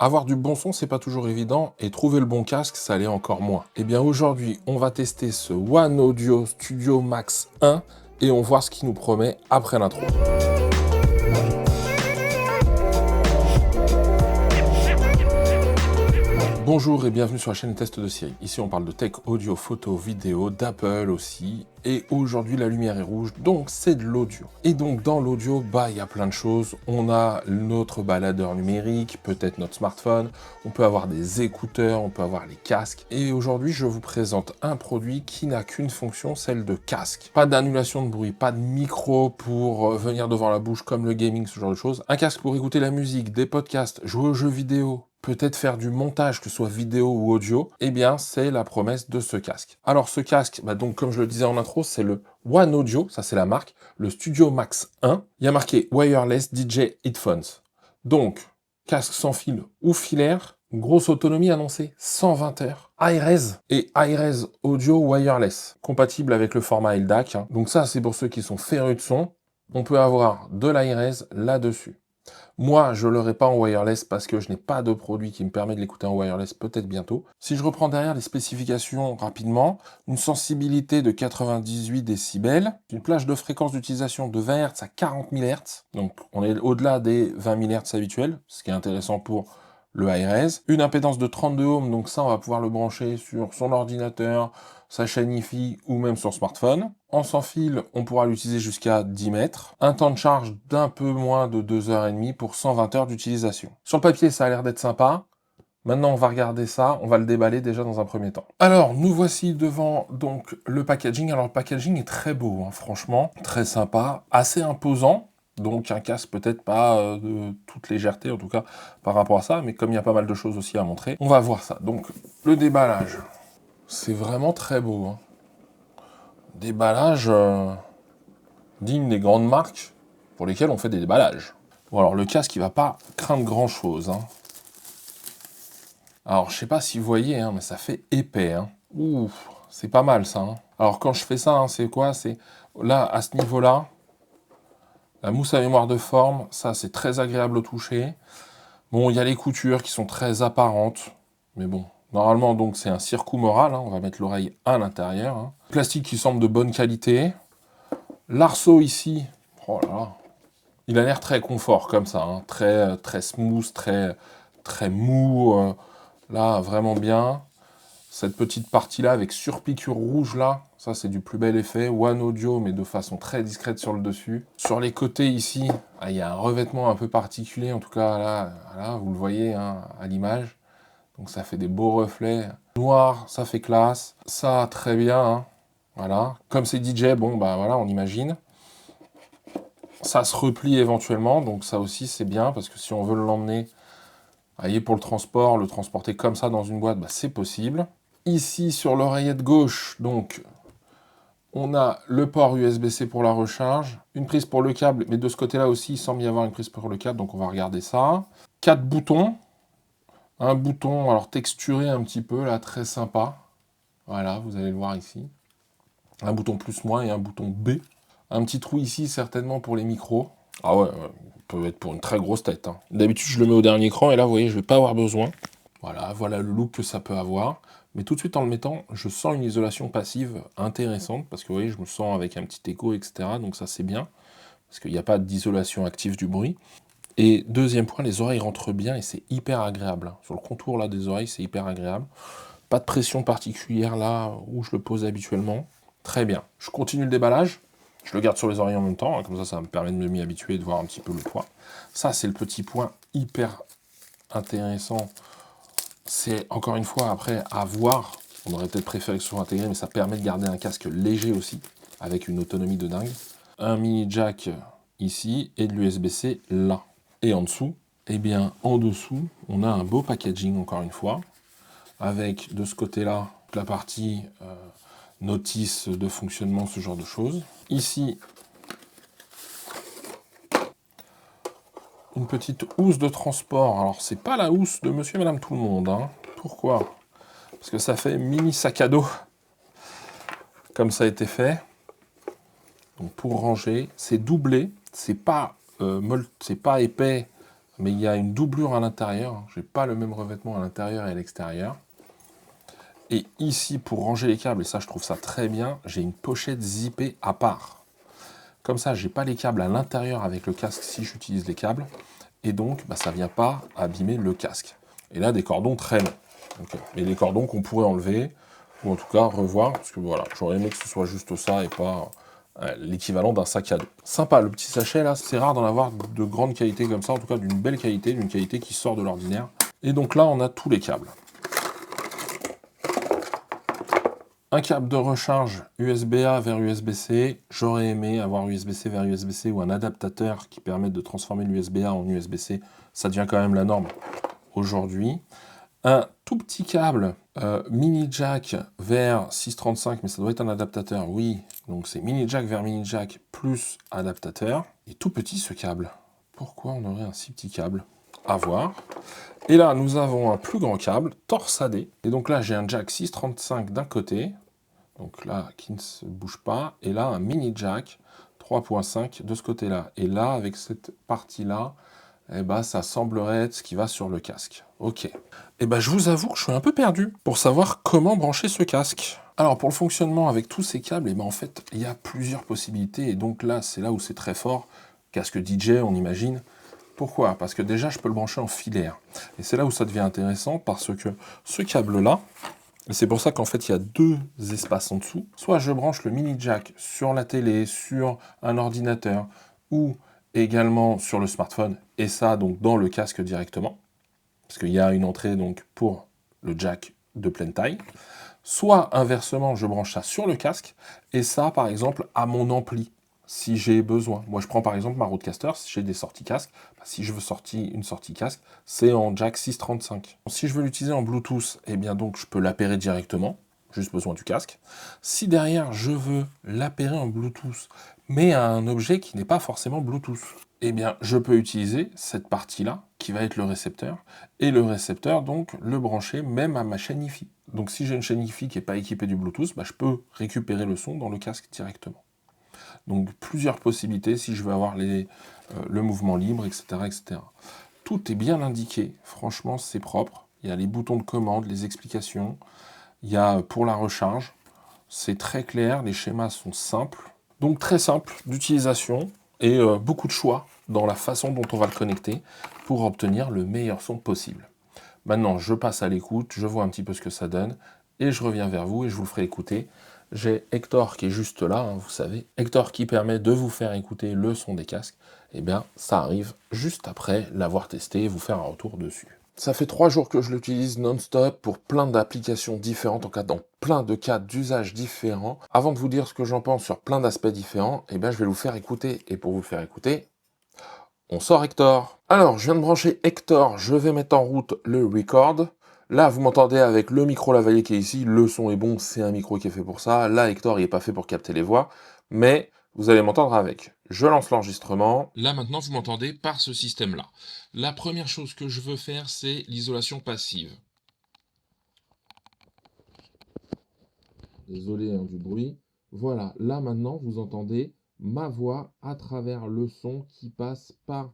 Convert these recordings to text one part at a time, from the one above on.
Avoir du bon son, c'est pas toujours évident, et trouver le bon casque, ça l'est encore moins. Eh bien aujourd'hui, on va tester ce One Audio Studio Max 1 et on voit ce qu'il nous promet après l'intro. Bonjour et bienvenue sur la chaîne Test de Série. Ici on parle de tech, audio, photo, vidéo, d'Apple aussi. Et aujourd'hui la lumière est rouge, donc c'est de l'audio. Et donc dans l'audio, il y a plein de choses. On a notre baladeur numérique, peut-être notre smartphone, on peut avoir des écouteurs, on peut avoir les casques. Et aujourd'hui je vous présente un produit qui n'a qu'une fonction, celle de casque. Pas d'annulation de bruit, pas de micro pour venir devant la bouche comme le gaming, ce genre de choses. Un casque pour écouter la musique, des podcasts, jouer aux jeux vidéo, peut-être faire du montage, que ce soit vidéo ou audio, eh bien, c'est la promesse de ce casque. Alors, ce casque, donc, comme je le disais en intro, c'est le One Audio, ça c'est la marque, le Studio Max 1. Il y a marqué Wireless DJ Headphones. Donc, casque sans fil ou filaire, grosse autonomie annoncée, 120 heures. Hi-Res et Hi-Res Audio Wireless, compatible avec le format LDAC. Donc ça, c'est pour ceux qui sont férus de son. On peut avoir de l'Hi-Res là-dessus. Moi, je ne l'aurai pas en wireless parce que je n'ai pas de produit qui me permet de l'écouter en wireless, peut-être bientôt. Si je reprends derrière les spécifications rapidement, une sensibilité de 98 décibels, une plage de fréquence d'utilisation de 20 Hz à 40 000 Hz, donc on est au-delà des 20 000 Hz habituels, ce qui est intéressant pour le Hi-Res. Une impédance de 32 ohms, donc ça on va pouvoir le brancher sur son ordinateur, sa chaîne Hi-Fi ou même sur smartphone. En sans fil, on pourra l'utiliser jusqu'à 10 mètres. Un temps de charge d'un peu moins de 2h30 pour 120 heures d'utilisation. Sur le papier, ça a l'air d'être sympa. Maintenant, on va regarder ça, on va le déballer déjà dans un premier temps. Alors, nous voici devant donc le packaging. Alors, le packaging est très beau, franchement, très sympa, assez imposant. Donc un casque peut-être pas de toute légèreté, en tout cas par rapport à ça, mais comme il y a pas mal de choses aussi à montrer, on va voir ça. Donc le déballage, c'est vraiment très beau. Déballage digne des grandes marques pour lesquelles on fait des déballages. Bon alors le casque il va pas craindre grand chose. Alors je sais pas si vous voyez, mais ça fait épais. Ouh, c'est pas mal ça. Alors quand je fais ça, c'est quoi? C'est là à ce niveau-là. La mousse à mémoire de forme, ça c'est très agréable au toucher. Bon, il y a les coutures qui sont très apparentes, mais bon, normalement donc c'est un circuit moral, on va mettre l'oreille à l'intérieur. Plastique qui semble de bonne qualité. L'arceau ici, oh là là, il a l'air très confort comme ça, très smooth, très mou, là vraiment bien. Cette petite partie-là avec surpiqûre rouge là, ça c'est du plus bel effet. One Audio mais de façon très discrète sur le dessus. Sur les côtés ici, il y a un revêtement un peu particulier, en tout cas là vous le voyez à l'image. Donc ça fait des beaux reflets. Noir, ça fait classe. Ça très bien, voilà. Comme c'est DJ, bon voilà, on imagine. Ça se replie éventuellement, donc ça aussi c'est bien, parce que si on veut l'emmener, voyez, pour le transport, le transporter comme ça dans une boîte, c'est possible. Ici, sur l'oreillette gauche, donc, on a le port USB-C pour la recharge, une prise pour le câble, mais de ce côté-là aussi, il semble y avoir une prise pour le câble, donc on va regarder ça. 4 boutons. Un bouton, alors texturé un petit peu, là, très sympa. Voilà, vous allez le voir ici. Un bouton plus-moins et un bouton B. Un petit trou ici, certainement pour les micros. Ah ouais, peut être pour une très grosse tête. D'habitude, je le mets au dernier cran, et là, vous voyez, je vais pas avoir besoin. Voilà le look que ça peut avoir. Mais tout de suite, en le mettant, je sens une isolation passive intéressante, parce que vous voyez, je me sens avec un petit écho, etc. Donc ça, c'est bien, parce qu'il n'y a pas d'isolation active du bruit. Et deuxième point, les oreilles rentrent bien, et c'est hyper agréable. Sur le contour là des oreilles, c'est hyper agréable. Pas de pression particulière là où je le pose habituellement. Très bien. Je continue le déballage. Je le garde sur les oreilles en même temps, comme ça me permet de m'y habituer et de voir un petit peu le poids. Ça, c'est le petit point hyper intéressant. C'est encore une fois après à voir. On aurait peut-être préféré que ce soit intégré, mais ça permet de garder un casque léger aussi, avec une autonomie de dingue. Un mini jack ici et de l'USB-C là. Et en dessous, en dessous, on a un beau packaging encore une fois, avec de ce côté-là la partie notice de fonctionnement, ce genre de choses. Ici, une petite housse de transport. Alors, c'est pas la housse de monsieur et madame tout le monde. Pourquoi? Parce que ça fait mini sac à dos, comme ça a été fait. Donc, pour ranger, c'est doublé. C'est pas épais mais il y a une doublure à l'intérieur. J'ai pas le même revêtement à l'intérieur et à l'extérieur. Et ici, pour ranger les câbles, et ça je trouve ça très bien, j'ai une pochette zippée à part. Comme ça, j'ai pas les câbles à l'intérieur avec le casque si j'utilise les câbles. Et donc, bah, ça vient pas abîmer le casque. Et là, des cordons très longs. Okay. Et des cordons qu'on pourrait enlever, ou en tout cas revoir, parce que voilà, j'aurais aimé que ce soit juste ça et pas l'équivalent d'un sac à dos. Sympa, le petit sachet là, c'est rare d'en avoir de grande qualité comme ça, en tout cas d'une belle qualité, d'une qualité qui sort de l'ordinaire. Et donc là, on a tous les câbles. Un câble de recharge USB-A vers USB-C. J'aurais aimé avoir USB-C vers USB-C ou un adaptateur qui permette de transformer l'USB-A en USB-C. Ça devient quand même la norme aujourd'hui. Un tout petit câble mini jack vers 635, mais ça doit être un adaptateur, oui. Donc c'est mini jack vers mini jack plus adaptateur. Et tout petit ce câble. Pourquoi on aurait un si petit câble? À voir. Et là, nous avons un plus grand câble, torsadé. Et donc là, j'ai un jack 635 d'un côté. Donc là, qui ne se bouge pas. Et là, un mini jack 3.5 de ce côté-là. Et là, avec cette partie-là, eh ben, ça semblerait être ce qui va sur le casque. Ok. Et ben, je vous avoue que je suis un peu perdu pour savoir comment brancher ce casque. Alors, pour le fonctionnement avec tous ces câbles, eh ben, en fait, il y a plusieurs possibilités. Et donc là, c'est là où c'est très fort. Casque DJ, on imagine. Pourquoi? Parce que déjà, je peux le brancher en filaire. Et c'est là où ça devient intéressant, parce que ce câble-là, et c'est pour ça qu'en fait, il y a deux espaces en dessous. Soit je branche le mini jack sur la télé, sur un ordinateur, ou également sur le smartphone, et ça donc dans le casque directement, parce qu'il y a une entrée donc pour le jack de pleine taille. Soit inversement, je branche ça sur le casque, et ça par exemple à mon ampli, si j'ai besoin. Moi je prends par exemple ma Rodecaster, si j'ai des sorties casque, si je veux une sortie casque, c'est en jack 635. Si je veux l'utiliser en Bluetooth, eh bien donc je peux l'appairer directement, juste besoin du casque. Si derrière je veux l'appairer en Bluetooth, mais à un objet qui n'est pas forcément Bluetooth, eh bien je peux utiliser cette partie-là, qui va être le récepteur, et le récepteur donc le brancher même à ma chaîne Hi-Fi. Donc si j'ai une chaîne Hi-Fi qui n'est pas équipée du Bluetooth, bah, je peux récupérer le son dans le casque directement. Donc plusieurs possibilités si je veux avoir le mouvement libre, etc., etc. Tout est bien indiqué, franchement c'est propre. Il y a les boutons de commande, les explications. Il y a pour la recharge, c'est très clair, les schémas sont simples. Donc très simple d'utilisation et beaucoup de choix dans la façon dont on va le connecter pour obtenir le meilleur son possible. Maintenant, je passe à l'écoute, je vois un petit peu ce que ça donne et je reviens vers vous et je vous le ferai écouter. J'ai Hector qui est juste là, hein, vous savez. Hector qui permet de vous faire écouter le son des casques. Eh bien, ça arrive juste après l'avoir testé et vous faire un retour dessus. Ça fait 3 jours que je l'utilise non-stop pour plein d'applications différentes, en cas dans plein de cas d'usage différents. Avant de vous dire ce que j'en pense sur plein d'aspects différents, eh bien, je vais vous faire écouter. Et pour vous le faire écouter, on sort Hector. Alors, je viens de brancher Hector, je vais mettre en route le record. Là, vous m'entendez avec le micro lavalier qui est ici, le son est bon, c'est un micro qui est fait pour ça. Là, Hector, il n'est pas fait pour capter les voix, mais vous allez m'entendre avec. Je lance l'enregistrement. Là, maintenant, vous m'entendez par ce système-là. La première chose que je veux faire, c'est l'isolation passive. Désolé du bruit. Voilà, là, maintenant, vous entendez ma voix à travers le son qui passe par...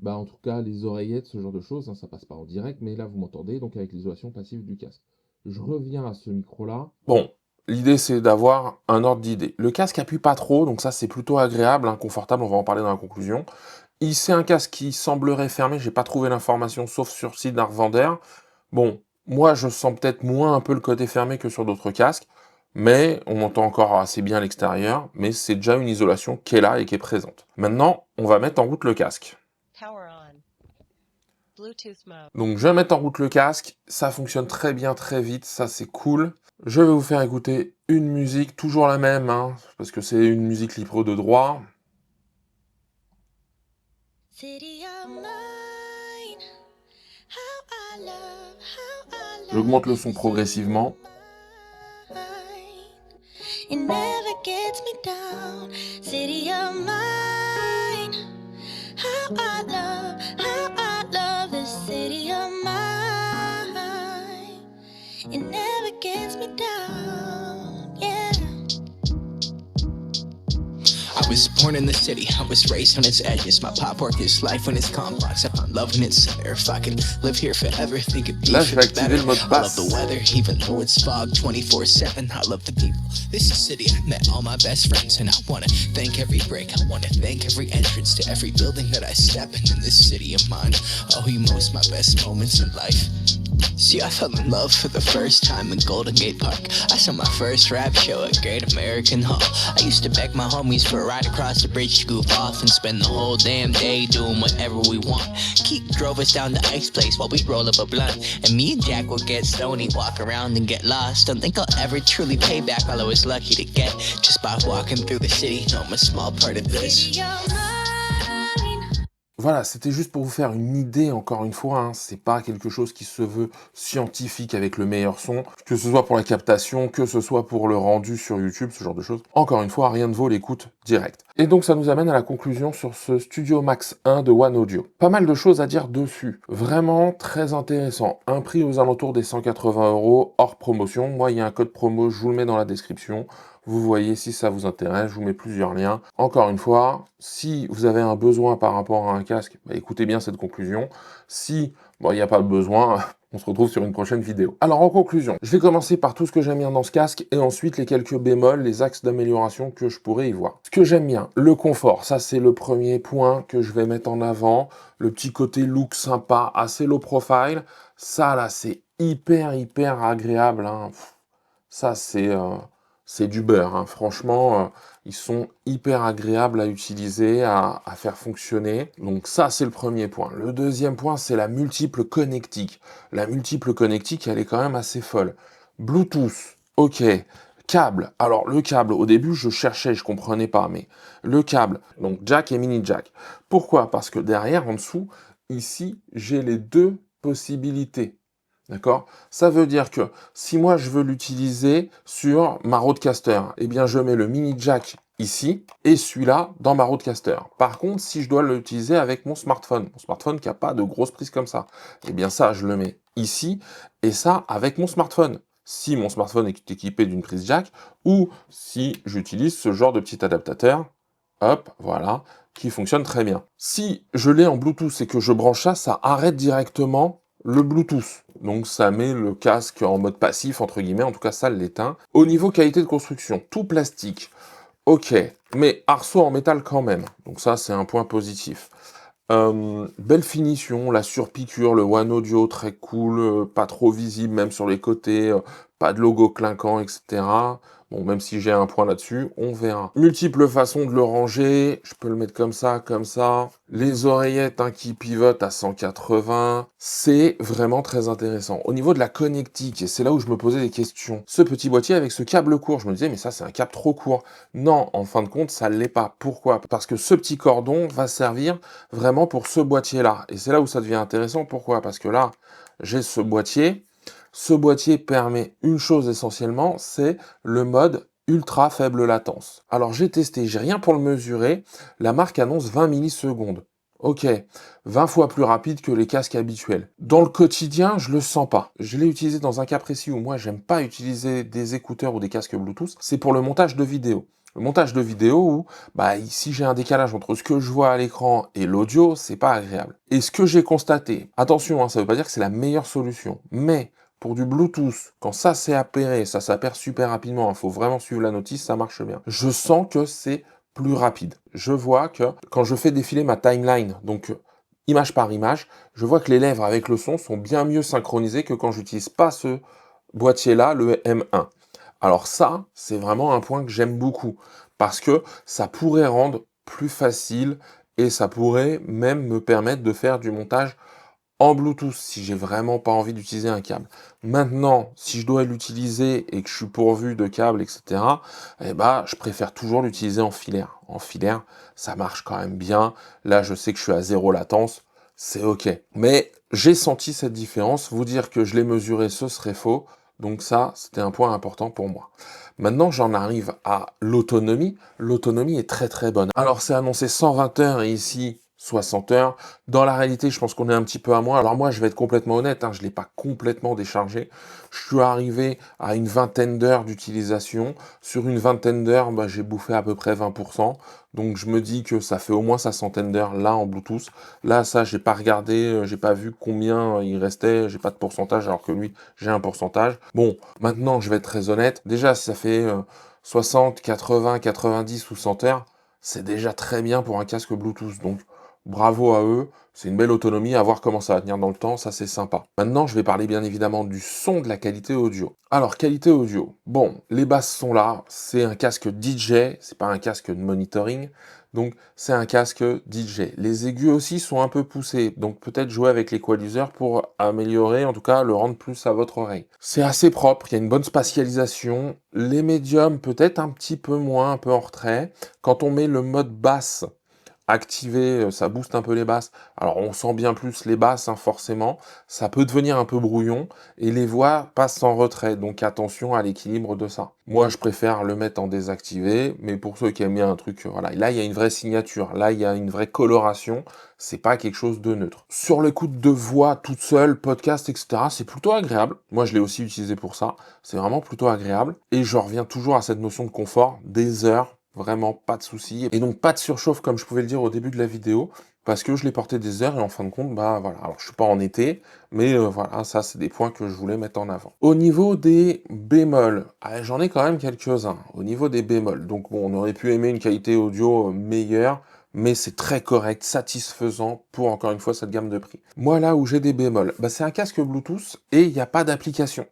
en tout cas, les oreillettes, ce genre de choses, hein, ça passe pas en direct, mais là, vous m'entendez, donc avec l'isolation passive du casque. Je reviens à ce micro-là. Bon, l'idée, c'est d'avoir un ordre d'idée. Le casque appuie pas trop, donc ça, c'est plutôt agréable, hein, confortable, on va en parler dans la conclusion. C'est un casque qui semblerait fermé, j'ai pas trouvé l'information, sauf sur le site d'un revendeur. Bon, moi, je sens peut-être moins un peu le côté fermé que sur d'autres casques, mais on entend encore assez bien à l'extérieur, mais c'est déjà une isolation qui est là et qui est présente. Maintenant, on va mettre en route le casque. Donc je vais mettre en route le casque, ça fonctionne très bien, très vite, ça c'est cool. Je vais vous faire écouter une musique, toujours la même, hein, parce que c'est une musique libre de droit. J'augmente le son progressivement. was born in the city, I was raised on its edges. My pop work is life when it's complex. I found love in its center. If I could live here forever, think it'd be Là, je vais better. activer le mode I love basse. the weather, even though it's fog 24/7. I love the people. This is city, I met all my best friends, and I wanna thank every break. I wanna thank every entrance to every building that I step in this city of mine. Oh, you most my best moments in life. See, I fell in love for the first time in Golden Gate Park. I saw my first rap show at Great American Hall. I used to beg my homies for a ride across the bridge to goof off and spend the whole damn day doing whatever we want. Keith drove us down to Ike's place while we roll up a blunt, and me and Jack would get stoned, walk around and get lost. Don't think I'll ever truly pay back all I was lucky to get just by walking through the city. No, I'm a small part of this. Voilà, c'était juste pour vous faire une idée, encore une fois, hein, c'est pas quelque chose qui se veut scientifique avec le meilleur son, que ce soit pour la captation, que ce soit pour le rendu sur YouTube, ce genre de choses. Encore une fois, rien ne vaut l'écoute directe. Et donc ça nous amène à la conclusion sur ce Studio Max 1 de One Audio. Pas mal de choses à dire dessus, vraiment très intéressant. Un prix aux alentours des 180 €, hors promotion. Moi, il y a un code promo, je vous le mets dans la description. Vous voyez si ça vous intéresse, je vous mets plusieurs liens. Encore une fois, si vous avez un besoin par rapport à un casque, bah, écoutez bien cette conclusion. Si il n'y a pas de besoin, on se retrouve sur une prochaine vidéo. Alors en conclusion, je vais commencer par tout ce que j'aime bien dans ce casque et ensuite les quelques bémols, les axes d'amélioration que je pourrais y voir. Ce que j'aime bien, le confort, ça c'est le premier point que je vais mettre en avant. Le petit côté look sympa, assez low profile, ça là c'est hyper agréable, hein. Ça c'est du beurre, hein. Franchement, ils sont hyper agréables à utiliser, à faire fonctionner. Donc ça, c'est le premier point. Le deuxième point, c'est la multiple connectique. La multiple connectique, elle est quand même assez folle. Bluetooth, ok. Câble. Alors, le câble, au début, je cherchais, je comprenais pas, mais le câble, donc jack et mini jack. Pourquoi? Parce que derrière, en dessous, ici, j'ai les deux possibilités. D'accord? Ça veut dire que si moi je veux l'utiliser sur ma Rodecaster, eh bien je mets le mini jack ici et celui-là dans ma Rodecaster. Par contre, si je dois l'utiliser avec mon smartphone qui n'a pas de grosse prise comme ça, eh bien ça je le mets ici et ça avec mon smartphone. Si mon smartphone est équipé d'une prise jack ou si j'utilise ce genre de petit adaptateur, hop, voilà, qui fonctionne très bien. Si je l'ai en Bluetooth et que je branche ça, ça arrête directement le Bluetooth. Donc ça met le casque en mode passif, entre guillemets, en tout cas ça l'éteint. Au niveau qualité de construction, tout plastique, ok, mais arceau en métal quand même. Donc ça c'est un point positif. Belle finition, la surpiqûre, le One Audio très cool, pas trop visible même sur les côtés, pas de logo clinquant, etc. Bon, même si j'ai un point là-dessus, on verra. Multiples façons de le ranger, je peux le mettre comme ça, comme ça. Les oreillettes qui pivotent à 180, c'est vraiment très intéressant. Au niveau de la connectique, et c'est là où je me posais des questions. Ce petit boîtier avec ce câble court, je me disais, mais ça c'est un câble trop court. Non, en fin de compte, ça ne l'est pas. Pourquoi? Parce que ce petit cordon va servir vraiment pour ce boîtier-là. Et c'est là où ça devient intéressant. Pourquoi? Parce que là, j'ai ce boîtier. Ce boîtier permet une chose essentiellement, c'est le mode ultra faible latence. Alors j'ai testé, j'ai rien pour le mesurer, la marque annonce 20 millisecondes. Ok, 20 fois plus rapide que les casques habituels. Dans le quotidien, je le sens pas. Je l'ai utilisé dans un cas précis où moi j'aime pas utiliser des écouteurs ou des casques Bluetooth, c'est pour le montage de vidéo. Le montage de vidéo où, si j'ai un décalage entre ce que je vois à l'écran et l'audio, c'est pas agréable. Et ce que j'ai constaté, attention, ça veut pas dire que c'est la meilleure solution, mais pour du Bluetooth, quand ça s'est appairé, ça s'appaire super rapidement, il faut vraiment suivre la notice, ça marche bien. Je sens que c'est plus rapide. Je vois que quand je fais défiler ma timeline, donc image par image, je vois que les lèvres avec le son sont bien mieux synchronisées que quand j'utilise pas ce boîtier-là, le M1. Alors ça, c'est vraiment un point que j'aime beaucoup, parce que ça pourrait rendre plus facile et ça pourrait même me permettre de faire du montage en Bluetooth si j'ai vraiment pas envie d'utiliser un câble. Maintenant, si je dois l'utiliser et que je suis pourvu de câbles, etc., je préfère toujours l'utiliser en filaire. En filaire, ça marche quand même bien. Là, je sais que je suis à 0 latence, c'est ok. Mais j'ai senti cette différence. Vous dire que je l'ai mesuré, ce serait faux. Donc ça, c'était un point important pour moi. Maintenant, j'en arrive à l'autonomie. L'autonomie est très très bonne. Alors, c'est annoncé 120 heures et ici, 60 heures. Dans la réalité, je pense qu'on est un petit peu à moins. Alors moi, je vais être complètement honnête, hein, je ne l'ai pas complètement déchargé. Je suis arrivé à une vingtaine d'heures d'utilisation. Sur une vingtaine d'heures, bah, j'ai bouffé à peu près 20%. Donc je me dis que ça fait au moins sa centaine d'heures là en Bluetooth. Là, ça, j'ai pas regardé, j'ai pas vu combien il restait, j'ai pas de pourcentage, alors que lui, j'ai un pourcentage. Bon, maintenant, je vais être très honnête. Déjà, si ça fait 60, 80, 90 ou 100 heures, c'est déjà très bien pour un casque Bluetooth. Donc, bravo à eux. C'est une belle autonomie, à voir comment ça va tenir dans le temps, ça c'est sympa. Maintenant, je vais parler bien évidemment du son, de la qualité audio. Alors, qualité audio. Bon, les basses sont là, c'est un casque DJ, c'est pas un casque de monitoring, donc c'est un casque DJ. Les aigus aussi sont un peu poussés, donc peut-être jouer avec l'équaliseur pour améliorer, en tout cas le rendre plus à votre oreille. C'est assez propre, il y a une bonne spatialisation. Les médiums peut-être un petit peu moins, un peu en retrait. Quand on met le mode basse, activé, ça booste un peu les basses. Alors on sent bien plus les basses, hein, forcément. Ça peut devenir un peu brouillon et les voix passent en retrait. Donc attention à l'équilibre de ça. Moi, je préfère le mettre en désactivé, mais pour ceux qui aiment bien un truc, voilà. Là, il y a une vraie signature. Là, il y a une vraie coloration. C'est pas quelque chose de neutre. Sur l'écoute de voix toute seule, podcast, etc., c'est plutôt agréable. Moi, je l'ai aussi utilisé pour ça. C'est vraiment plutôt agréable. Et je reviens toujours à cette notion de confort, des heures. Vraiment pas de soucis. Et donc pas de surchauffe comme je pouvais le dire au début de la vidéo, parce que je l'ai porté des heures et en fin de compte, bah voilà. Alors je suis pas en été, mais voilà, ça c'est des points que je voulais mettre en avant. Au niveau des bémols, j'en ai quand même quelques-uns. Au niveau des bémols, donc bon, on aurait pu aimer une qualité audio meilleure, mais c'est très correct, satisfaisant pour encore une fois cette gamme de prix. Moi là où j'ai des bémols, bah, c'est un casque Bluetooth et il n'y a pas d'application.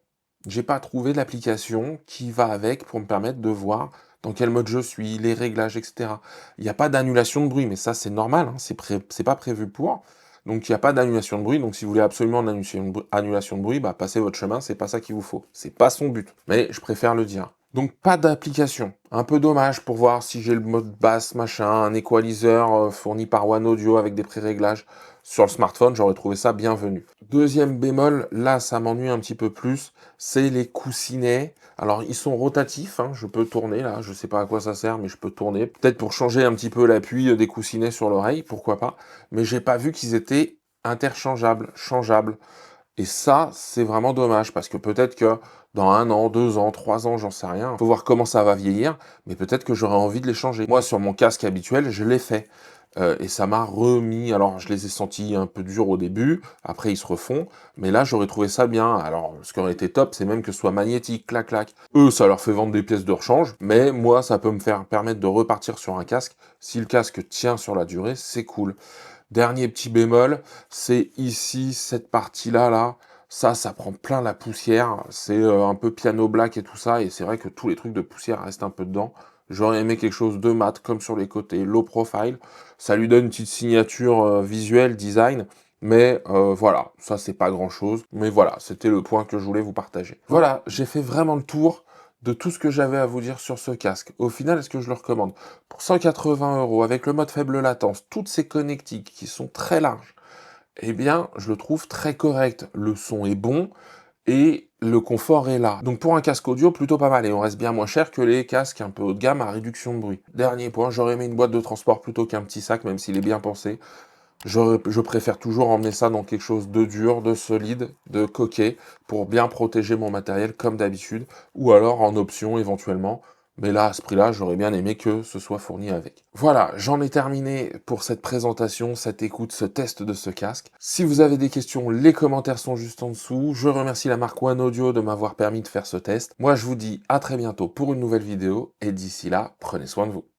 J'ai pas trouvé l'application qui va avec pour me permettre de voir dans quel mode je suis, les réglages, etc. Il n'y a pas d'annulation de bruit, mais ça c'est normal, hein, c'est pas prévu pour. Donc il n'y a pas d'annulation de bruit, donc si vous voulez absolument une annulation de bruit, bah passez votre chemin, c'est pas ça qu'il vous faut. C'est pas son but, mais je préfère le dire. Donc pas d'application. Un peu dommage pour voir si j'ai le mode basse, machin, un equalizer fourni par One Audio avec des pré-réglages. Sur le smartphone, j'aurais trouvé ça bienvenu. Deuxième bémol, là ça m'ennuie un petit peu plus, c'est les coussinets. Alors ils sont rotatifs, hein, je peux tourner là, je sais pas à quoi ça sert, mais je peux tourner. Peut-être pour changer un petit peu l'appui des coussinets sur l'oreille, pourquoi pas. Mais j'ai pas vu qu'ils étaient interchangeables, changeables. Et ça, c'est vraiment dommage, parce que peut-être que dans 1 an, 2 ans, 3 ans, j'en sais rien, faut voir comment ça va vieillir, mais peut-être que j'aurais envie de les changer. Moi, sur mon casque habituel, je l'ai fait. Et ça m'a remis, alors je les ai sentis un peu durs au début, après ils se refont, mais là j'aurais trouvé ça bien. Alors ce qui aurait été top, c'est même que ce soit magnétique, clac clac. Eux, ça leur fait vendre des pièces de rechange, mais moi ça peut me faire permettre de repartir sur un casque. Si le casque tient sur la durée, c'est cool. Dernier petit bémol, c'est ici, cette partie-là, là, ça prend plein la poussière, c'est un peu piano black et tout ça, et c'est vrai que tous les trucs de poussière restent un peu dedans. J'aurais aimé quelque chose de mat, comme sur les côtés, low profile, ça lui donne une petite signature visuelle, design, mais voilà, ça c'est pas grand-chose, mais voilà, c'était le point que je voulais vous partager. Voilà, j'ai fait vraiment le tour de tout ce que j'avais à vous dire sur ce casque. Au final, est-ce que je le recommande? Pour 180 €, avec le mode faible latence, toutes ces connectiques qui sont très larges, eh bien, je le trouve très correct. Le son est bon et le confort est là. Donc pour un casque audio, plutôt pas mal. Et on reste bien moins cher que les casques un peu haut de gamme à réduction de bruit. Dernier point, j'aurais aimé une boîte de transport plutôt qu'un petit sac, même s'il est bien pensé. Je préfère toujours emmener ça dans quelque chose de dur, de solide, de coquet, pour bien protéger mon matériel comme d'habitude, ou alors en option éventuellement. Mais là, à ce prix-là, j'aurais bien aimé que ce soit fourni avec. Voilà, j'en ai terminé pour cette présentation, cette écoute, ce test de ce casque. Si vous avez des questions, les commentaires sont juste en dessous. Je remercie la marque One Audio de m'avoir permis de faire ce test. Moi, je vous dis à très bientôt pour une nouvelle vidéo, et d'ici là, prenez soin de vous.